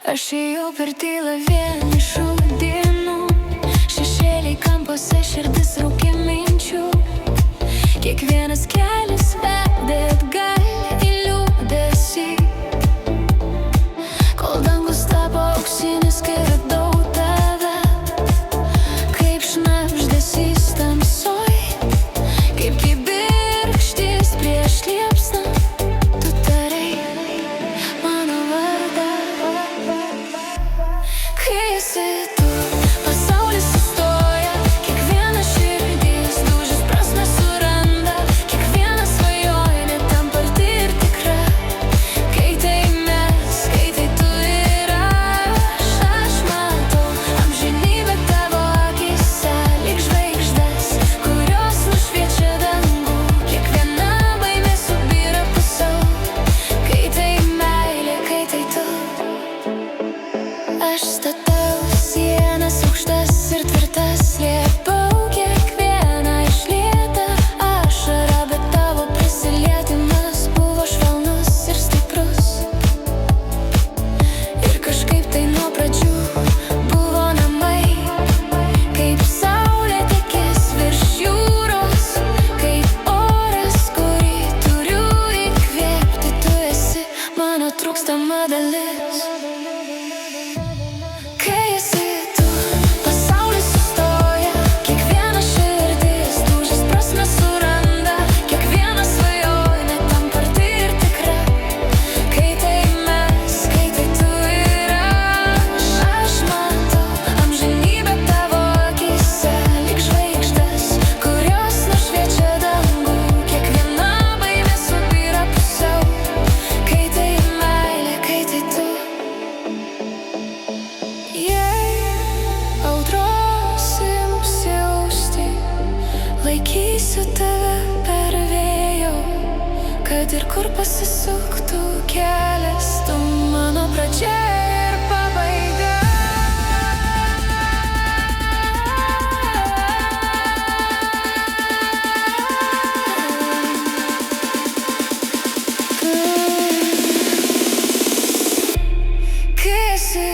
Aš ėjau per tylą vienišų dienų, šešėliai kampuose, širdis raukė minčių. Kiekvienas kelias vedė atgal į liūdesį, kol dangus tapo auksinis, kai radau tave. Kaip šnabždesys tamsoj, kaip kibirkštis prieš liepsną, tu tarai mano vardą. Kai esi tu, pasaulis sustoja, kiekviena širdis dūžis prasmę suranda, kiekviena svajonė tampa arti ir tikra. Kai tai mes, kai tai tu ir aš matau amžinybę tavo akyse, lyg žvaigždės, kurios nušviečia dangų. Kiekviena baimė subyra pusiau, kai tai meilė, kai tai tu. Aš statau sienas aukštas ir tvirtas, slėpiau kiekvieną išlietą ašarą, bet tavo prisilietimas buvo švelnus ir stiprus. Ir kažkaip tai nuo pradžių buvo namai, kaip saulė tekės virš jūros, kaip oras, kurį turiu įkvėpti. Tu esi mano trūkstama dalis. Kai esi tu, pasaulis sustoja, kiekviena širdis dūžis prasmę suranda, kiekviena svajonė tampa arti ir tikra. Kai tai mes, kai tai tu ir aš matau amžinybę tavo akyse, lyg žvaigždės, kurios nušviečia dangų. Kiekviena baimė subyra pusiau, kai tai meilė, kai tai tu. Jei audros ims jausti, laikysiu tave per vėjo, kad ir kur pasisuktų kelias, tu mano pradžia ir pabaiga. Kai esi